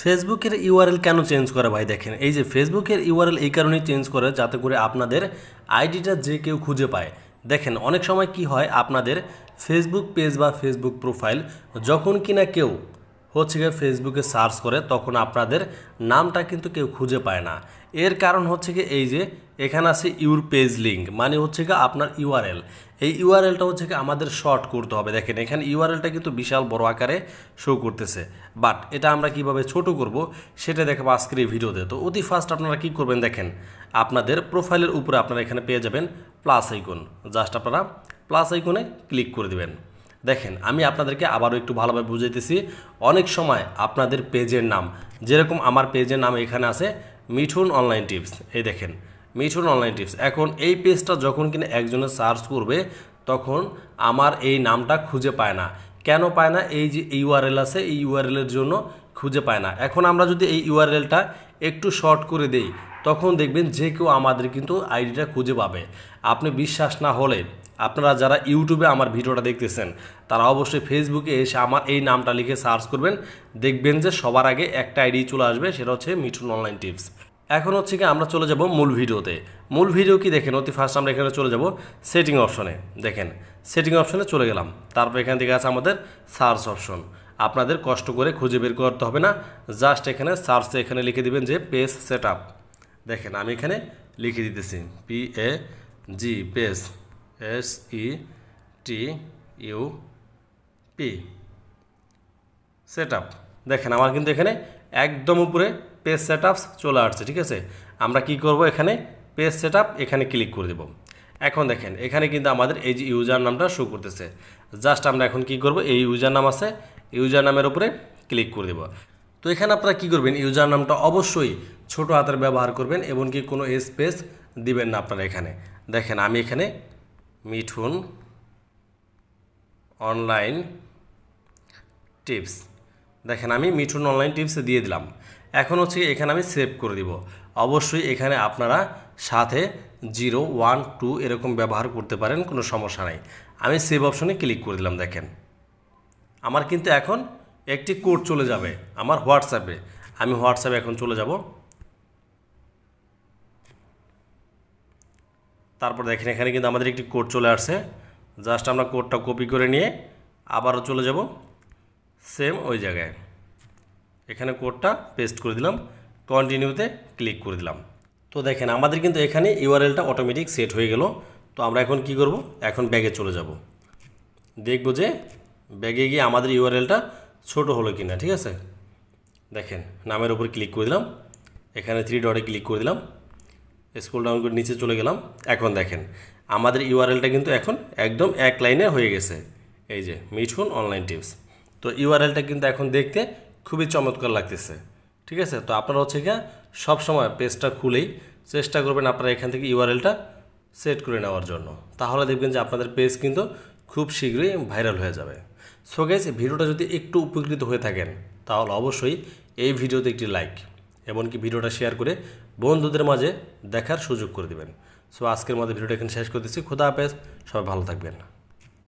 ফেসবুকের ইউআরএল কেন চেঞ্জ করে ভাই? দেখেন, এই যে ফেসবুকের ইউআরএল এই কারণেই চেঞ্জ করে যাতে করে আপনাদের আইডিটা যে কেউ খুঁজে পায়। দেখেন, অনেক সময় কি হয়, আপনাদের ফেসবুক পেজ বা ফেসবুক প্রোফাইল যখন কিনা কেউ গিয়ে ফেসবুকে সার্চ করে তখন আপনাদের নামটা কিন্তু কেউ খুঁজে পায় না। এর কারণ হচ্ছে কি, এই যে এখানে আছে ইউর পেজ লিঙ্ক, মানে হচ্ছে কি আপনার ইউআরএল। এই ইউআরএলটা হচ্ছে কি আমাদের শর্ট করতে হবে। দেখেন, এখানে ইউআরএলটা কিন্তু বিশাল বড় আকারে শো করতেছে, বাট এটা আমরা কিভাবে ছোট করব সেটা দেখাবো আজকের এই ভিডিওতে। তো অতি ফার্স্ট আপনারা কি করবেন, দেখেন আপনাদের প্রোফাইলের উপরে আপনারা এখানে পেয়ে যাবেন প্লাস আইকন। জাস্ট আপনারা প্লাস আইকনে ক্লিক করে দেবেন। দেখেন, আমি আপনাদেরকে আবারও একটু ভালোভাবে বুঝাইতেছি। অনেক সময় আপনাদের পেজের নাম, যেরকম আমার পেজের নাম এখানে আছে মিঠুন অনলাইন টিপস, এই দেখেন মিঠুন অনলাইন টিপস। এখন এই পেজটা যখন কিনা একজনে সার্চ করবে তখন আমার এই নামটা খুঁজে পায় না। কেন পায় না? এই যে ইউআরএল আছে, এই ইউআরএলের জন্য খুঁজে পায় না। এখন আমরা যদি এই ইউআরএলটা একটু শর্ট করে দেই তখন দেখবেন যে কেউ আমাদের কিন্তু আইডিটা খুঁজে পাবে। আপনি বিশ্বাস না হলে আপনারা যারা ইউটিউবে আমার ভিডিওটা দেখতেছেন তারা অবশ্যই ফেসবুকে এসে আমার এই নামটা লিখে সার্চ করবেন, দেখবেন যে সবার আগে একটা আইডি চলে আসবে, সেটা হচ্ছে মিঠুন অনলাইন টিপস। এখন হচ্ছে কি আমরা চলে যাব মূল ভিডিওতে। মূল ভিডিও কি, দেখেন অতি ফার্স্ট আমরা এখানে চলে যাব সেটিং অপশনে। দেখেন সেটিং অপশনে চলে গেলাম, তারপর এখান থেকে আছে আমাদের সার্চ অপশন। আপনাদের কষ্ট করে খুঁজে বের করতে হবে না, জাস্ট এখানে সার্চে এখানে লিখে দিবেন যে পেজ সেট আপ। দেখেন আমি এখানে লিখে দিতেছি PAG page SETUP set up. দেখেন আমার কিন্তু এখানে একদম উপরে পেজ সেট আপস চলে আসছে। ঠিক আছে, আমরা কি করব, এখানে পেজ সেট আপ এখানে ক্লিক করে দেব। এখন দেখেন এখানে কিন্তু আমাদের এই যে ইউজার নামটা শো করতেছে। জাস্ট আমরা এখন কি করব, এই ইউজার নাম আছে, ইউজার নামের উপরে ক্লিক করে দেব। তো এখানে আপনারা কী করবেন, ইউজার নামটা অবশ্যই ছোট হাতের ব্যবহার করবেন এবং কি কোনো স্পেস দিবেন না আপনারা এখানে। দেখেন আমি এখানে মিঠুন অনলাইন টিপস, দেখেন আমি মিঠুন অনলাইন টিপস দিয়ে দিলাম। এখন হচ্ছে এখানে আমি সেভ করে দিব। অবশ্যই এখানে আপনারা সাথে 0, 1, 2 এরকম ব্যবহার করতে পারেন, কোনো সমস্যা নাই। আমি সেভ অপশনে ক্লিক করে দিলাম। দেখেন আমার কিন্তু এখন একটি কোড চলে যাবে আমার হোয়াটসঅ্যাপে। আমি হোয়াটসঅ্যাপে এখন চলে যাব। তারপর দেখেন এখানে কিন্তু আমাদের একটি কোড চলে আসছে। জাস্ট আমরা কোডটা কপি করে নিয়ে আবারও চলে যাব সেম ওই জায়গায়। এখানে কোডটা পেস্ট করে দিলাম, কন্টিনিউতে ক্লিক করে দিলাম। তো দেখেন আমাদের কিন্তু এখানে ইউআরএলটা অটোমেটিক সেট হয়ে গেল। তো আমরা এখন কি করব, এখন ব্যাগে চলে যাব, দেখব যে ব্যাগে গিয়ে আমাদের ইউআরএলটা ছোট হলো কিনা। ঠিক আছে, দেখেন নামের উপর ক্লিক করে দিলাম, এখানে 3 ডটে ক্লিক করে দিলাম, স্ক্রল ডাউন করে নিচে চলে গেলাম। এখন দেখেন আমাদের ইউআরএলটা কিন্তু এখন একদম এক লাইনে হয়ে গেছে, এই যে মিঠুন অনলাইন টিপস। তো ইউআরএলটা কিন্তু এখন দেখতে খুবই চমৎকার লাগতেছে। ঠিক আছে, তো আপনারা হচ্ছে গিয়ে সবসময় পেজটা খুলেই চেষ্টা করবেন আপনারা এখান থেকে ইউআরএলটা সেট করে নেওয়ার জন্য, তাহলে দেখবেন যে আপনাদের পেজ কিন্তু খুব শীঘ্রই ভাইরাল হয়ে যাবে। সো গাইস, ভিডিওটা যদি একটু উপকৃত হয়ে থাকেন তাহলে অবশ্যই এই ভিডিওতে একটি লাইক এমনকি ভিডিওটা শেয়ার করে বন্ধুদের মাঝে দেখার সুযোগ করে দেবেন। সো আজকের মধ্যে ভিডিওটা এখানে শেষ করে দিচ্ছি। খোদা হাফেজ, সবাই ভালো থাকবেন।